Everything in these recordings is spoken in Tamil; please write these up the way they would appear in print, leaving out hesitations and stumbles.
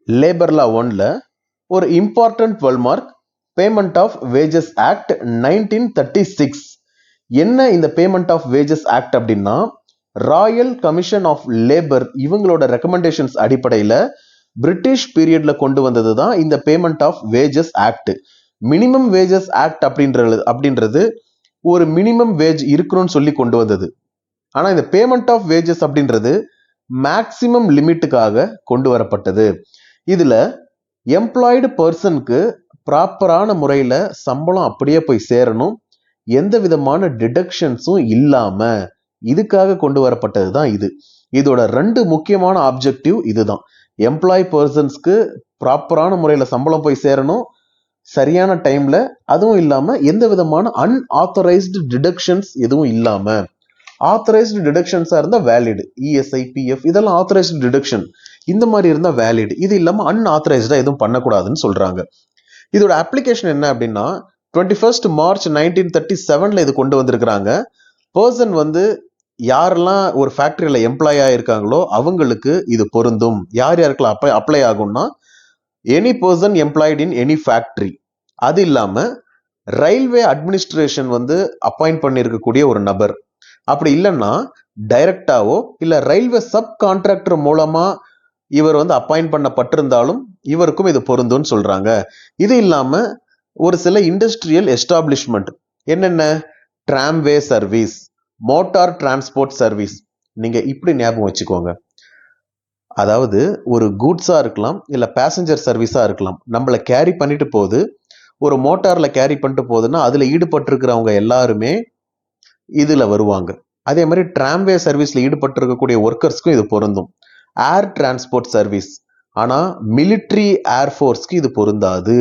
லேபர் லா 1ல ஒரு இம்பார்ட்டன்ட் வேர்ல்மார்க் பேமெண்ட் ஆஃப் வேஜஸ் ஆக்ட் 1936. என்ன இந்த பேமெண்ட் ஆஃப் வேஜஸ் ஆக்ட் அப்படின்னா, ராயல் கமிஷன் ஆஃப் லேபர் இவங்களோட ரெக்கமெண்டேஷன்ஸ் அடிப்படையில் பிரிட்டிஷ் பீரியட்ல கொண்டு வந்தது தான் இந்த payment of wages act. Minimum wages act அப்படின்றது ஒரு மினிமம் வேஜ் இருக்கணும்னு சொல்லி கொண்டு வந்தது. ஆனா இந்த பேமெண்ட் ஆஃப் வேஜஸ் அப்படின்றது மேக்சிமம் லிமிட்டுக்காக கொண்டு வரப்பட்டது. இதுல எம்ப்ளாய்டு பர்சனுக்கு ப்ராப்பரான முறையில சம்பளம் அப்படியே போய் சேரணும், எந்த விதமான டிடக்ஷன்ஸும் இல்லாம, இதுக்காக கொண்டு வரப்பட்டது தான் இது. இதோட 2 முக்கியமான ஆப்ஜெக்டிவ் இதுதான். எம்ப்ளாய் பர்சன்ஸ்க்கு ப்ராப்பரான முறையில சம்பளம் போய் சேரணும், சரியான டைம்ல, அதுவும் இல்லாம எந்த விதமான அன்ஆத்தரைஸ்டு டிடக்ஷன்ஸ் எதுவும் இல்லாம. ஆத்தரைஸ்டு டிடக்ஷன்ஸா இருந்தா வேலிட், இஎஸ்ஐ, பிஎஃப் இதெல்லாம் ஆத்தரைஸ்டு டிடக்ஷன், இந்த மாதிரி இருந்தா வேலிட். இது இல்லாம அன்ஆத்தரைஸ்டா எதுவும் பண்ணக்கூடாதுன்னு சொல்றாங்க. இதோட அப்ளிகேஷன் என்ன அப்படின்னா 21 மார்ச் 1937 இது கொண்டு வந்திருக்கிறாங்க. பர்சன் யாரெல்லாம் ஒரு ஃபேக்டரியில எம்ப்ளாய் ஆயிருக்காங்களோ அவங்களுக்கு இது பொருந்தும். யார் யாருக்கெல்லாம் அப்ளை ஆகும்னா, any person employed in any factory. அது இல்லாம ரயில்வே அட்மினிஸ்ட்ரேஷன் அப்பாயிண்ட் பண்ணியிருக்கக்கூடிய ஒரு நபர், அப்படி இல்லைன்னா டைரக்டாவோ இல்ல ரயில்வே சப் கான்ட்ராக்டர் மூலமா இவர் அப்பாயிண்ட் பண்ணப்பட்டிருந்தாலும் இவருக்கும் இது பொருந்தும்னு சொல்றாங்க. இது இல்லாம ஒரு சில இண்டஸ்ட்ரியல் எஸ்டாப்ளிஷ்மெண்ட், என்னென்ன, tramway service, motor transport service. நீங்க இப்படி ஞாபகம் வச்சுக்கோங்க, அதாவது ஒரு கூட்ஸா இருக்கலாம் இல்ல பேசஞ்சர் சர்வீஸா இருக்கலாம், நம்மளை கேரி பண்ணிட்டு போகுது, ஒரு மோட்டார்ல கேரி பண்ணிட்டு போகுதுன்னா அதுல ஈடுபட்டிருக்கிறவங்க எல்லாருமே இதுல வருவாங்க. அதே மாதிரி டிராம்வே சர்வீஸ்ல ஈடுபட்டிருக்கக்கூடிய ஒர்க்கர்ஸ்க்கும் இது பொருந்தும். ஏர் டிரான்ஸ்போர்ட் சர்வீஸ், ஆனா மிலிட்ரி ஏர்ஃபோர்ஸ்க்கு இது பொருந்தாது.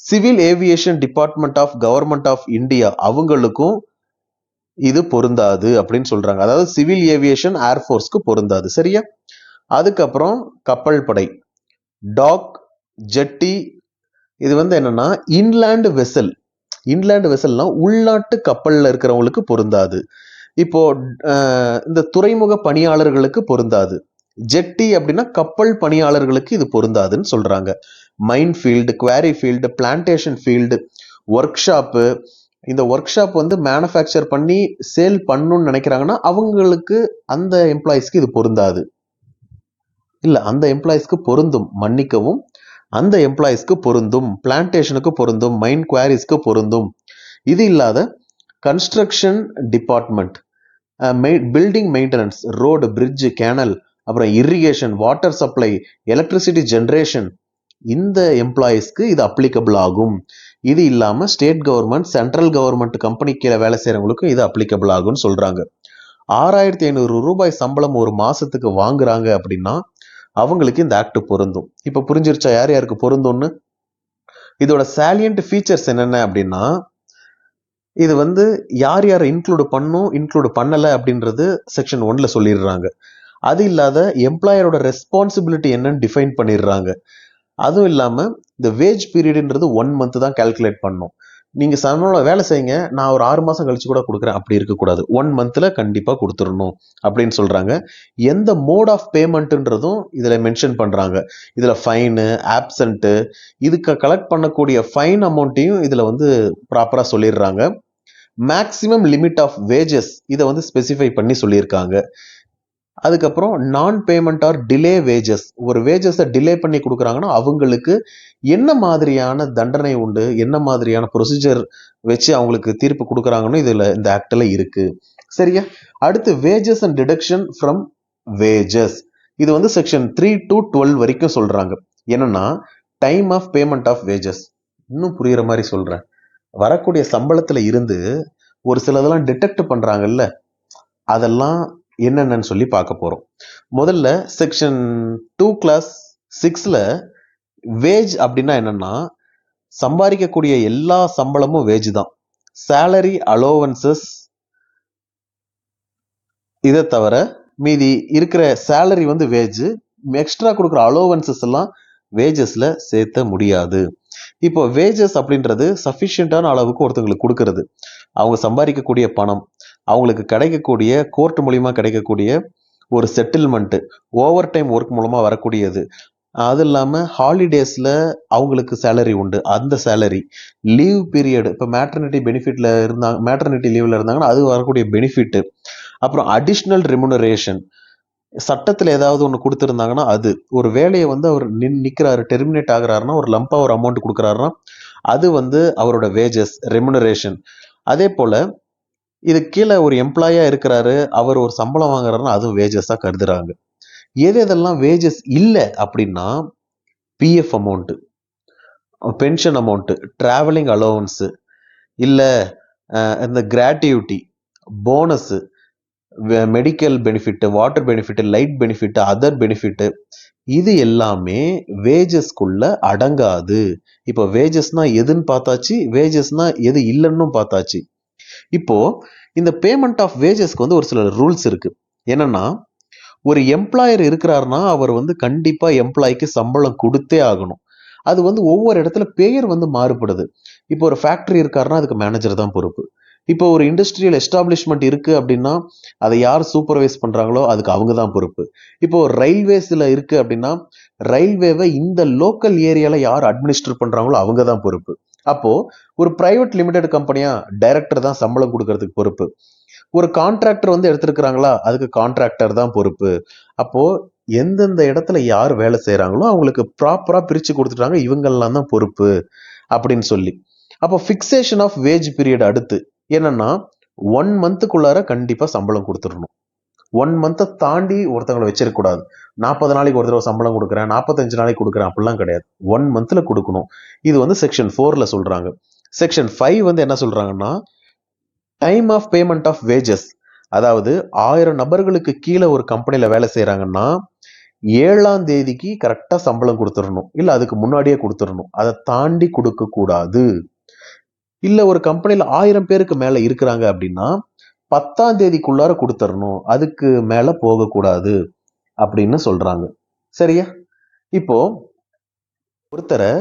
Civil aviation department of government of India அவங்களுக்கும் இது பொருந்தாது அப்படின்னு சொல்றாங்க. அதாவது சிவில் ஏவியேஷன் ஏர்ஃபோர்ஸ்க்கு பொருந்தாது. சரியா? அதுக்கப்புறம் கப்பல் படை, டாக், ஜெட்டி, இது என்னன்னா இன்லேண்ட் வெசல். இன்லேண்ட் வெசல்னா உள்நாட்டு கப்பல்ல இருக்கிறவங்களுக்கு பொருந்தாது. இப்போ இந்த துறைமுக பணியாளர்களுக்கு பொருந்தாது. ஜெட்டி அப்படின்னா கப்பல் பணியாளர்களுக்கு இது பொருந்தாதுன்னு சொல்றாங்க. Mine field, quarry field, plantation field, workshop, இந்த ஒர்க் ஷாப் மேனுஃபேக்சர் பண்ணி சேல் பண்ணணும்னு நினைக்கிறாங்கன்னா அவங்களுக்கு, அந்த எம்ப்ளாயிஸ்க்கு இது பொருந்தாது. இல்ல, அந்த எம்ப்ளாயிஸ்க்கு பொருந்தும், மன்னிக்கவும், அந்த எம்ப்ளாயிஸ்க்கு பொருந்தும், பிளான்டேஷனுக்கு பொருந்தும், மைன் குவாரிஸ்க்கு பொருந்தும். இது இல்லாத construction department, building maintenance, road, bridge, canal, அப்புறம் irrigation, water supply, electricity generation, இந்த எம்ப்ளாயிஸ்க்கு இது அப்ளிகபிள் ஆகும். இது இல்லாம state government, central government company கீழே வேலை செய்யறவங்களுக்கும் இது அப்ளிகபிள் ஆகும்னு சொல்றாங்க. 6500 ரூபாய் சம்பளம் ஒரு மாசத்துக்கு வாங்குறாங்க அப்படின்னா அவங்களுக்கு இந்த ஆக்ட் பொருந்தும். இப்ப புரிஞ்சிருச்சா யார் யாருக்கு பொருந்தும்னு? இதோட சாலியன்ட் ஃபீச்சர்ஸ் என்னென்ன அப்படின்னா, இது யார் யாரை இன்க்ளூட் பண்ணும், இன்க்ளூட் பண்ணல அப்படின்றது செக்ஷன் 1ல சொல்லிடுறாங்க. அது இல்லாத எம்ப்ளாயரோட ரெஸ்பான்சிபிலிட்டி என்னன்னு டிஃபைன் பண்ணிடுறாங்க. அதுவும் இல்லாம இந்த வேஜ் பீரியட்ன்றது 1 மந்த் தான் கால்குலேட் பண்ணும். நீங்க சம்பள வேலை செய்யுங்க, நான் ஒரு 6 மாசம் கழிச்சு கூட கொடுக்குறேன், அப்படி இருக்கக்கூடாது. 1 மந்த்ல கண்டிப்பா கொடுத்துடணும் அப்படின்னு சொல்றாங்க. எந்த மோட் ஆஃப் பேமெண்ட்ன்றதும் இதுல மென்ஷன் பண்றாங்க. இதுல ஃபைனு, ஆப்சண்ட், இதுக்கு கலெக்ட் பண்ணக்கூடிய ஃபைன் அமௌண்ட்டையும் இதுல ப்ராப்பரா சொல்லிடுறாங்க. மேக்சிமம் லிமிட் ஆஃப் வேஜஸ் இதை ஸ்பெசிஃபை பண்ணி சொல்லியிருக்காங்க. அதுக்கப்புறம் நான் பேமெண்ட் ஆர் டிலே வேஜஸ், ஒரு வேஜஸை டிலே பண்ணி கொடுக்குறாங்கன்னா அவங்களுக்கு என்ன மாதிரியான தண்டனை உண்டு, என்ன மாதிரியான ப்ரொசீஜர் வச்சு அவங்களுக்கு தீர்ப்பு கொடுக்குறாங்கன்னு இதுல இந்த ஆக்ட்ல இருக்கு. சரியா? அடுத்து wages and deduction from wages, இது செக்ஷன் 3 to 12 வரைக்கும் சொல்றாங்க. என்னன்னா time of payment of wages. இன்னும் புரியுற மாதிரி சொல்றேன். வரக்கூடிய சம்பளத்துல இருந்து ஒரு சிலதெல்லாம் டிடெக்ட் பண்றாங்கல்ல, அதெல்லாம் என்னென்னு சொல்லி பார்க்க போறோம். முதல்ல செக்ஷன் 2 கிளாஸ் 6ல வேஜ் அப்படின்னா என்னன்னா, சம்பாதிக்கக்கூடிய எல்லா சம்பளமும் வேஜ் தான். சேலரி, அலோவன்சஸ், இதை தவிர மீதி இருக்கிற சேலரி வேஜ், எக்ஸ்ட்ரா கொடுக்குற அலோவன்சஸ் எல்லாம் வேஜஸ்ல சேர்த்த முடியாது. இப்போ வேஜஸ் அப்படின்றது சஃபிஷியன்டான அளவுக்கு ஒருத்தங்களுக்கு கொடுக்கறது, அவங்க சம்பாதிக்கக்கூடிய பணம், அவங்களுக்கு கிடைக்கக்கூடிய கோர்ட் மூலியமா கிடைக்கக்கூடிய ஒரு செட்டில்மெண்ட், ஓவர் டைம் ஒர்க் மூலமா வரக்கூடியது, அது இல்லாமல் ஹாலிடேஸில் அவங்களுக்கு சேலரி உண்டு, அந்த சேலரி, லீவ் பீரியட், இப்போ மேட்டர்னிட்டி பெனிஃபிட்டில் இருந்தாங்க, மேட்டர்னிட்டி லீவில் இருந்தாங்கன்னா அது வரக்கூடிய பெனிஃபிட்டு, அப்புறம் அடிஷ்னல் ரெமுனரேஷன், சட்டத்தில் ஏதாவது ஒன்று கொடுத்துருந்தாங்கன்னா அது, ஒரு வேலையை வந்து அவர் நிற்கிறாரு, டெர்மினேட் ஆகுறாருன்னா ஒரு லம்பாக ஒரு அமௌண்ட் கொடுக்குறாருன்னா அது வந்து அவரோட வேஜஸ் ரெமுனரேஷன். அதே போல் இது கீழே ஒரு எம்ப்ளாயாக இருக்கிறாரு, அவர் ஒரு சம்பளம் வாங்குறாருன்னா அதுவும் வேஜஸாக கருதுறாங்க. எது எதெல்லாம் வேஜஸ் இல்லை அப்படின்னா PF amount, pension amount, travelling allowance, இல்லை இந்த gratuity, bonus, medical benefit, water benefit, light benefit, other benefit, இது எல்லாமே வேஜஸ்குள்ள அடங்காது. இப்போ வேஜஸ்னா எதுன்னு பார்த்தாச்சு, வேஜஸ்னா எது இல்லைன்னு பார்த்தாச்சு. இப்போ இந்த பேமெண்ட் ஆஃப் வேஜஸ்க்கு வந்து ஒரு சில ரூல்ஸ் இருக்கு. என்னன்னா, ஒரு எம்ப்ளாயர் இருக்கிறாருன்னா அவர் வந்து கண்டிப்பா எம்ப்ளாய்க்கு சம்பளம் கொடுத்தே ஆகணும். அது வந்து ஒவ்வொரு இடத்துல பெயர் வந்து மாறுபடுது. இப்போ ஒரு ஃபேக்டரி இருக்காருன்னா அதுக்கு மேனேஜர் தான் பொறுப்பு. இப்போ ஒரு இண்டஸ்ட்ரியல் எஸ்டாப்ளிஷ்மெண்ட் இருக்கு அப்படின்னா அதை யார் சூப்பர்வைஸ் பண்றாங்களோ அதுக்கு அவங்க தான் பொறுப்பு. இப்போ ரயில்வேஸ்ல இருக்கு அப்படின்னா ரயில்வேவை இந்த லோக்கல் ஏரியால யார் அட்மினிஸ்டர் பண்றாங்களோ அவங்க தான் பொறுப்பு. அப்போ ஒரு பிரைவேட் லிமிடெட் கம்பெனியா டைரக்டர் தான் சம்பளம் கொடுக்கறதுக்கு பொறுப்பு. ஒரு கான்ட்ராக்டர் வந்து எடுத்திருக்கிறாங்களா அதுக்கு கான்ட்ராக்டர் தான் பொறுப்பு. அப்போ எந்தெந்த இடத்துல யார் வேலை செய்யறாங்களோ அவங்களுக்கு ப்ராப்பரா பிரிச்சு கொடுத்துட்டாங்க, இவங்கெல்லாம் தான் பொறுப்பு அப்படின்னு சொல்லி. அப்போ ஃபிக்சேஷன் ஆஃப் வேஜ் பீரியட் அடுத்து என்னன்னா 1 மந்த்துக்குள்ளார கண்டிப்பா சம்பளம் கொடுத்துடணும். 1 மந்த்தை தாண்டி ஒருத்தவங்களை வச்சிருக்க கூடாது. 40 நாளைக்கு ஒரு தடவை சம்பளம் கொடுக்குறேன், 45 நாளைக்கு கொடுக்குறேன் அப்படிலாம் கிடையாது. 1 மந்த்ல கொடுக்கணும். இது வந்து செக்ஷன் 4ல சொல்றாங்க. செக்ஷன் 5 வந்து என்ன சொல்றாங்கன்னா time of payment of wages, அதாவது 1000 நபர்களுக்கு கீழே ஒரு கம்பெனில வேலை செய்யறாங்கன்னா 7ஆம் தேதிக்கு கரெக்டா சம்பளம் கொடுத்துடணும், இல்ல அதுக்கு முன்னாடியே கொடுத்துடணும். அதை தாண்டி கொடுக்க கூடாது. இல்ல ஒரு கம்பெனில 1000 பேருக்கு மேல இருக்கிறாங்க அப்படின்னா 10ஆம் தேதிக்குள்ளார கொடுத்துடணும், அதுக்கு மேல போகக்கூடாது அப்படின்னு சொல்றாங்க. சரியா? இப்போ ஒருத்தரை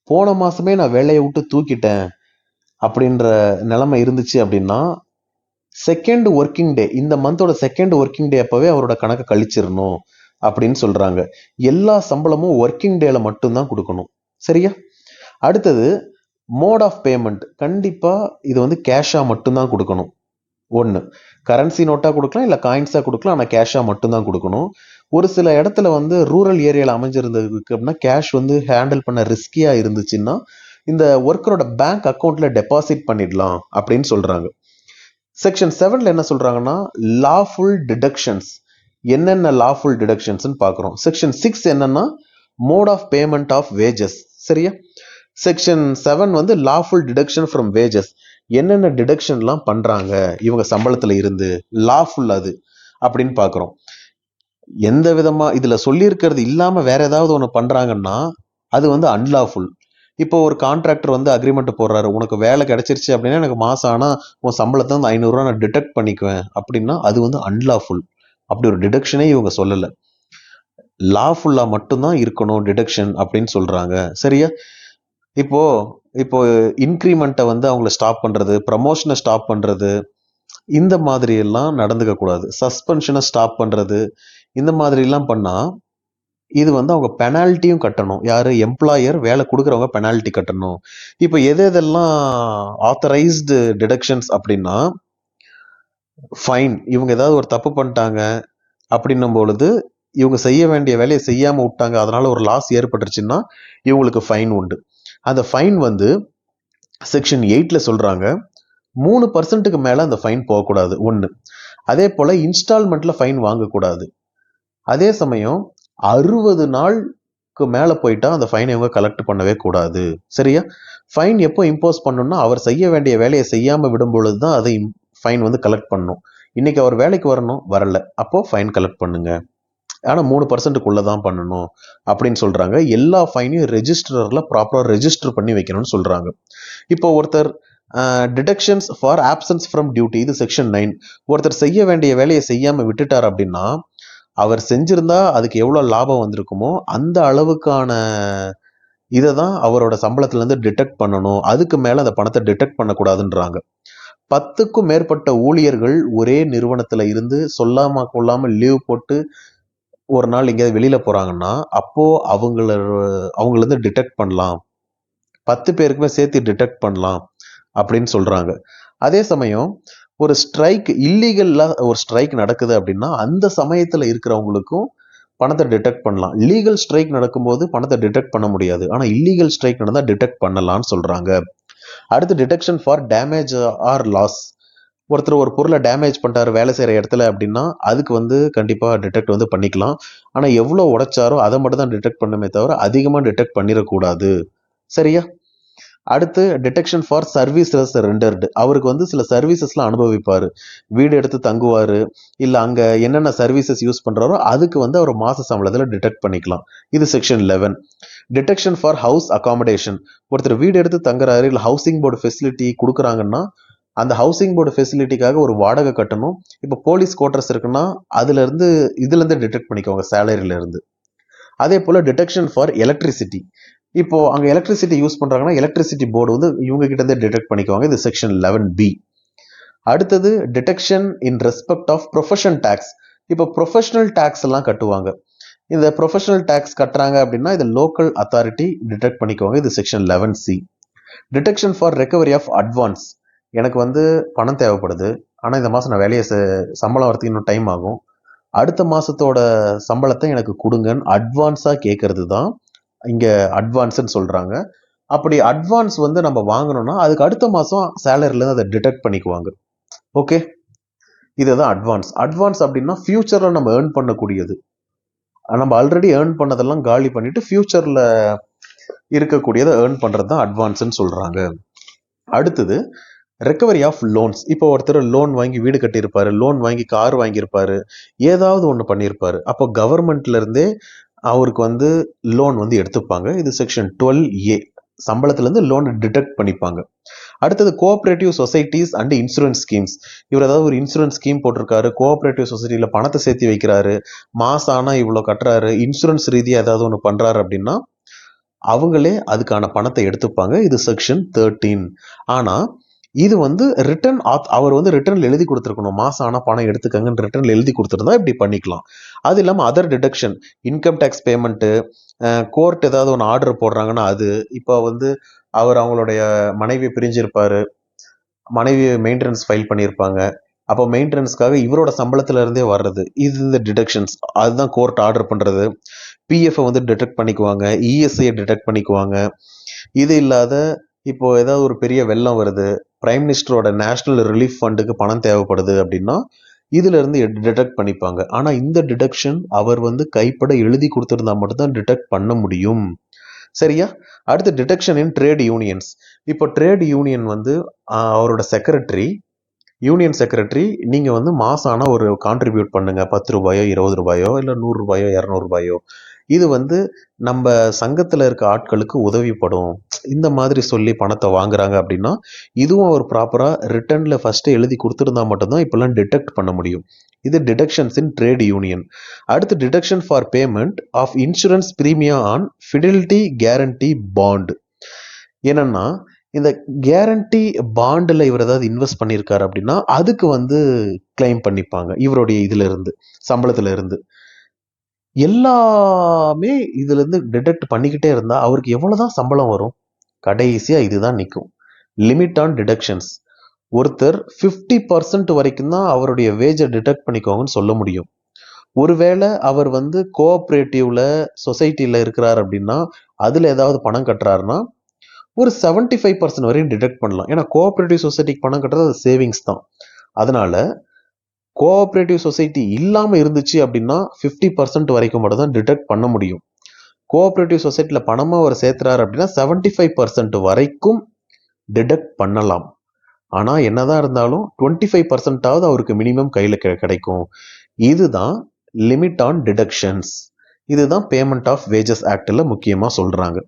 போன மாசமே நான் வேலையை விட்டு தூக்கிட்டேன் அப்படின்ற நிலைமை இருந்துச்சு அப்படின்னா செகண்ட் ஒர்க்கிங் டே, இந்த மந்தோட செகண்ட் ஒர்க்கிங் டே அப்பவே அவரோட கணக்கை கழிச்சிடணும் அப்படின்னு சொல்றாங்க. எல்லா சம்பளமும் ஒர்க்கிங் டேல மட்டும்தான் கொடுக்கணும். சரியா? அடுத்தது மோட் ஆஃப் பேமெண்ட், கண்டிப்பா இது வந்து கேஷா மட்டும்தான் கொடுக்கணும். ஒன்று கரன்சி நோட்டா கொடுக்கலாம், இல்லை காயின்ஸா கொடுக்கலாம், ஆனால் கேஷா மட்டும்தான் கொடுக்கணும். ஒரு சில இடத்துல வந்து ரூரல் ஏரியாவில் அமைஞ்சிருந்ததுக்கு அப்படின்னா கேஷ் வந்து ஹேண்டில் பண்ண ரிஸ்கியா இருந்துச்சுன்னா இந்த ஒர்க்கரோட பேங்க் அக்கௌண்ட்ல டெபாசிட் பண்ணிடலாம் அப்படின்னு சொல்றாங்க. செக்ஷன் 7ல என்ன சொல்றாங்கன்னா லாஃபுல் டிடக்ஷன்ஸ், என்னென்ன லாஃபுல் டிடக்ஷன்ஸ் பார்க்குறோம். செக்ஷன் 6 என்னன்னா mode of payment of wages. சரியா? செக்ஷன் 7 வந்து லாஃபுல் டிடக்ஷன் ஃப்ரம் வேஜஸ், என்னென்ன டிடக்ஷன்லாம் பண்றாங்க இவங்க சம்பளத்துல இருந்து, லாஃபுல் அது அப்படின்னு பார்க்குறோம். எந்த விதமா இதுல சொல்லியிருக்கிறது இல்லாம வேற ஏதாவது ஒன்று பண்றாங்கன்னா அது வந்து அன்லாஃபுல். இப்போ ஒரு கான்ட்ராக்டர் வந்து அக்ரிமெண்ட் போடுறாரு, உனக்கு வேலை கிடைச்சிருச்சு அப்படின்னா எனக்கு மாசம் ஆனா உன் சம்பளத்தை வந்து 500 ரூபா நான் டிடெக்ட் பண்ணிக்குவேன் அப்படின்னா அது வந்து அன்லாஃபுல். அப்படி ஒரு டிடக்ஷனே இவங்க சொல்லல. லாஃபுல்லா மட்டும்தான் இருக்கணும் டிடக்ஷன் அப்படின்னு சொல்றாங்க. சரியா? இப்போ இப்போ இன்க்ரிமெண்ட்டை வந்து அவங்கள ஸ்டாப் பண்றது, ப்ரமோஷனை ஸ்டாப் பண்றது, இந்த மாதிரி எல்லாம் நடந்துக்க கூடாது. சஸ்பென்ஷனை ஸ்டாப் பண்றது, இந்த மாதிரி எல்லாம் பண்ணா இது வந்து அவங்க பெனால்ட்டியும் கட்டணும். யாரு? எம்ப்ளாயர், வேலை கொடுக்குறவங்க பெனால்ட்டி கட்டணும். இப்போ எது எதெல்லாம் ஆத்தரைஸ்டு டிடக்ஷன்ஸ் அப்படின்னா ஃபைன், இவங்க ஏதாவது ஒரு தப்பு பண்ணிட்டாங்க அப்படின்னும் பொழுது இவங்க செய்ய வேண்டிய வேலையை செய்யாம விட்டாங்க, அதனால ஒரு லாஸ் ஏற்பட்டுருச்சுன்னா இவங்களுக்கு ஃபைன் உண்டு. அந்த ஃபைன் வந்து செக்ஷன் 8ல சொல்றாங்க 3% மேல அந்த ஃபைன் போகக்கூடாது. ஒன்று. அதே போல இன்ஸ்டால்மெண்ட்ல ஃபைன் வாங்கக்கூடாது. அதே சமயம் 60 நாளுக்கு மேல போயிட்டா அந்த ஃபைனை இவங்க கலெக்ட் பண்ணவே கூடாது. சரியா? ஃபைன் எப்போ இம்போஸ் பண்ணணும்னா அவர் செய்ய வேண்டிய வேலையை செய்யாம விடும் பொழுதுதான் அதை ஃபைன் வந்து கலெக்ட் பண்ணணும். இன்னைக்கு அவர் வேலைக்கு வரணும், வரல, அப்போ ஃபைன் கலெக்ட் பண்ணுங்க, ஆனா 3% தான் பண்ணணும் அப்படின்னு சொல்றாங்க. எல்லா ஃபைனையும் ரெஜிஸ்டர்ல ப்ராப்பரா ரெஜிஸ்டர் பண்ணி வைக்கணும்னு சொல்றாங்க. இப்போ ஒருத்தர் deductions for absence from duty, இது செக்ஷன் 9. ஒருத்தர் செய்ய வேண்டிய வேலையை செய்யாம விட்டுட்டார் அப்படின்னா அவர் செஞ்சிருந்தா அதுக்கு எவ்வளவு லாபம் வந்திருக்குமோ அந்த அளவுக்கான இதை தான் அவரோட சம்பளத்துல இருந்து டிடெக்ட் பண்ணணும். அதுக்கு மேல அந்த பணத்தை டிடெக்ட் பண்ணக்கூடாதுன்றாங்க. 10க்கும் மேற்பட்ட ஊழியர்கள் ஒரே நிறுவனத்துல இருந்து சொல்லாம கொள்ளாம லீவ் போட்டு ஒரு நாள் எங்கேயாவது வெளியில போறாங்கன்னா அப்போ அவங்கள டிடெக்ட் பண்ணலாம், 10 பேருக்குமே சேர்த்து டிடெக்ட் பண்ணலாம் அப்படின்னு சொல்றாங்க. அதே சமயம் ஒரு ஸ்ட்ரைக் இல்லீகல்லா ஒரு ஸ்ட்ரைக் நடக்குது அப்படின்னா அந்த சமயத்துல இருக்கிறவங்களுக்கும் பணத்தை டிடெக்ட் பண்ணலாம். லீகல் ஸ்ட்ரைக் நடக்கும்போது பணத்தை டிடெக்ட் பண்ண முடியாது, ஆனா இல்லீகல் ஸ்ட்ரைக் நடந்தா டிடெக்ட் பண்ணலாம்னு சொல்றாங்க. அடுத்து detection for damage or loss. ஒருத்தர் ஒரு பொருளை டேமேஜ் பண்ணிட்டாரு வேலை செய்யற இடத்துல அப்படின்னா அதுக்கு கண்டிப்பா டிடெக்ட் பண்ணிக்கலாம். ஆனா எவ்வளவு உடைச்சாரோ அதை மட்டும் தான் டிடெக்ட் பண்ணுமே தவிர அதிகமா டிடெக்ட் பண்ணிடக்கூடாது. சரியா? அடுத்து டிடெக்ஷன் ஃபார் சர்வீசஸ் ரெண்டர்டு. அவருக்கு சில சர்வீசஸ்லாம் அனுபவிப்பாரு, வீடு எடுத்து தங்குவாரு, இல்ல அங்க என்னென்ன சர்வீசஸ் யூஸ் பண்றாரோ அதுக்கு அவர் மாச சம்பளத்துல டிடெக்ட் பண்ணிக்கலாம். இது section 11. Detection for house accommodation. ஒருத்தர் வீடு எடுத்து தங்குறாரு, இல்ல ஹவுசிங் போர்டு ஃபெசிலிட்டி கொடுக்குறாங்கன்னா அந்த ஹவுசிங் போர்டு ஃபெசிலிட்டிக்காக ஒரு வாடகை கட்டணும். இப்போ போலீஸ் குவார்டர்ஸ் இருக்குன்னா இதுல இருந்து டிடெக்ட் பண்ணிக்கோங்க, சேலரியில இருந்து. அதே போல டிடெக்ஷன் ஃபார் எலக்ட்ரிசிட்டி. இப்போ அங்க எலக்ட்ரிசிட்டி யூஸ் பண்றாங்கன்னா எலக்ட்ரிசிட்டி போர்டு இவங்க கிட்ட இருந்து டிடெக்ட் பண்ணிக்குவாங்க. இது செக்ஷன் 11B. அடுத்தது detection in respect of profession tax. இப்போ ப்ரொஃபஷனல் டேக்ஸ் எல்லாம் கட்டுவாங்க. இந்த ப்ரொஃபஷனல் டேக்ஸ் கட்டுறாங்க அப்படின்னா இது லோக்கல் அத்தாரிட்டி டிடெக்ட் பண்ணிக்குவாங்க. இது section 11C. Detection for recovery of advance. எனக்கு பணம் தேவைப்படுது, ஆனா இந்த மாசம் நான் வேலையை சம்பளம் வரதுக்கு இன்னும் டைம் ஆகும், அடுத்த மாசத்தோட சம்பளத்தை எனக்கு கொடுங்கன்னு அட்வான்ஸா கேட்கறது தான் இங்க அட்வான்ஸ்ன்னு சொல்றாங்க. அப்படி அட்வான்ஸ் நம்ம வாங்கணும்னா அதுக்கு அடுத்த மாசம் சேலரில இருந்து அதை டிடெக்ட் பண்ணிக்குவாங்க. ஓகே, இதுதான் அட்வான்ஸ். அட்வான்ஸ் அப்படின்னா ஃபியூச்சர்ல நம்ம ஏர்ன் பண்ணக்கூடியது. நம்ம ஆல்ரெடி ஏர்ன் பண்ணதெல்லாம் காலி பண்ணிட்டு ஃபியூச்சர்ல இருக்கக்கூடியதை ஏர்ன் பண்றது தான் அட்வான்ஸ்ன்னு சொல்றாங்க. அடுத்தது ரெக்கவரி ஆஃப் லோன்ஸ். இப்போ ஒருத்தர் லோன் வாங்கி வீடு கட்டியிருப்பாரு, லோன் வாங்கி கார் வாங்கியிருப்பாரு, ஏதாவது ஒன்று பண்ணியிருப்பாரு. அப்போ கவர்மெண்ட்ல இருந்தே அவருக்கு லோன் எடுத்துப்பாங்க. இது செக்ஷன் 12A. சம்பளத்துல இருந்து லோன் டிடெக்ட் பண்ணிப்பாங்க. அடுத்தது cooperative societies and insurance schemes. இவர் ஏதாவது ஒரு இன்சூரன்ஸ் ஸ்கீம் போட்டிருக்காரு, கோஆபரேட்டிவ் சொசைட்டில பணத்தை சேர்த்து வைக்கிறாரு, மாசம் ஆனா இவ்வளவு கட்டுறாரு, இன்சூரன்ஸ் ரீதியா ஏதாவது ஒன்று பண்றாரு அப்படின்னா அவங்களே அதுக்கான பணத்தை எடுத்துப்பாங்க. இது செக்ஷன் 13. ஆனா இது ரிட்டர்ன் அவர் ரிட்டர்ன்ல எழுதி கொடுத்துருக்கணும், மாசம் ஆனா பணம் எடுத்துக்கங்கன்னு ரிட்டர்ன்ல எழுதி கொடுத்துருந்தா இப்படி பண்ணிக்கலாம். அது இல்லாம other deduction, income tax payment, court ஏதாவது ஒன்று ஆர்டர் போடுறாங்கன்னா அது. இப்போ அவர் அவங்களுடைய மனைவி பிரிஞ்சிருப்பாரு, மனைவி மெயின்டெனன்ஸ் ஃபைல் பண்ணியிருப்பாங்க, அப்போ மெயின்டெனன்ஸ்க்காக இவரோட சம்பளத்துல இருந்தே வர்றது இது இந்த டிடக்ஷன்ஸ். அதுதான் கோர்ட் ஆர்டர் பண்றது. பிஎஃப் டிடெக்ட் பண்ணிக்குவாங்க, இஎஸ்ஐ டிடெக்ட் பண்ணிக்குவாங்க. இது இல்லாத இப்போ ஏதாவது ஒரு பெரிய வெள்ளம் வருது, பிரைம் மினிஸ்டரோட நேஷனல் ரிலீஃப் ஃபண்டுக்கு பணம் தேவைப்படுது அப்படின்னா இதுல இருந்து டிடெக்ட் பண்ணிப்பாங்க. ஆனா இந்த டிடக்ஷன் அவர் கைப்பட எழுதி கொடுத்திருந்தா மட்டும்தான் டிடெக்ட் பண்ண முடியும். சரியா? அடுத்து டிடெக்ஷன் இன் ட்ரேட் யூனியன்ஸ். இப்போ ட்ரேட் யூனியன் அவரோட செக்ரட்டரி, யூனியன் செக்ரட்டரி, நீங்க மாசம் ஆனா ஒரு கான்ட்ரிபியூட் பண்ணுங்க, 10 ரூபாயோ 20 ரூபாயோ இல்ல 100 ரூபாயோ 200 ரூபாயோ. இது நம்ம சங்கத்துல இருக்க ஆட்களுக்கு உதவிப்படும், இந்த மாதிரி சொல்லி பணத்தை வாங்குறாங்க அப்படின்னா இதுவும் அவர் ப்ராப்பரா ரிட்டர்ன்ல ஃபர்ஸ்ட் எழுதி கொடுத்துருந்தா மட்டும்தான் இப்பெல்லாம் டிடெக்ட் பண்ண முடியும். இது டிடக்ஷன்ஸ் இன் ட்ரேட் யூனியன். அடுத்து deduction for payment of insurance premium on fidelity guarantee bond. என்னன்னா இந்த கேரண்டி பாண்டில் இவர் ஏதாவது இன்வெஸ்ட் பண்ணியிருக்காரு அப்படின்னா அதுக்கு கிளைம் பண்ணிப்பாங்க இவருடைய இதுல இருந்து, சம்பளத்துல இருந்து. எல்லாமே இதுல இருந்து டிடெக்ட் பண்ணிக்கிட்டே இருந்தா அவருக்கு எவ்வளவுதான் சம்பளம் வரும்? கடைசியா இதுதான் நிற்கும், லிமிட் ஆன் டிடக்ஷன்ஸ். ஒருத்தர் 50% வரைக்கும் தான் அவருடைய வேஜை டிடெக்ட் பண்ணிக்கோங்கன்னு சொல்ல முடியும். ஒருவேளை அவர் கோஆபரேட்டிவ்ல சொசைட்டில இருக்கிறார் அப்படின்னா அதுல ஏதாவது பணம் கட்டுறாருன்னா ஒரு 75% வரையும் டிடெக்ட் பண்ணலாம். ஏன்னா கோஆபரேட்டிவ் சொசைட்டிக்கு பணம் கட்டுறது அது சேவிங்ஸ் தான். அதனால கோஆபரேட்டிவ் சொசைட்டி இல்லாம இருந்துச்சு அப்படின்னா 50% வரைக்கும் மட்டும் தான் டிடெக்ட் பண்ண முடியும். கோஆபரேட்டிவ் சொசைட்டில பணமா அவர் சேர்த்துறாரு அப்படின்னா 75% வரைக்கும் டிடெக்ட் பண்ணலாம். ஆனா என்னதான் இருந்தாலும் 25%ஆவது அவருக்கு மினிமம் கையில கிடைக்கும். இதுதான் லிமிட் ஆன் டிடக்ஷன்ஸ். இதுதான் பேமெண்ட் ஆஃப் வேஜஸ் ஆக்ட்ல முக்கியமா சொல்றாங்க.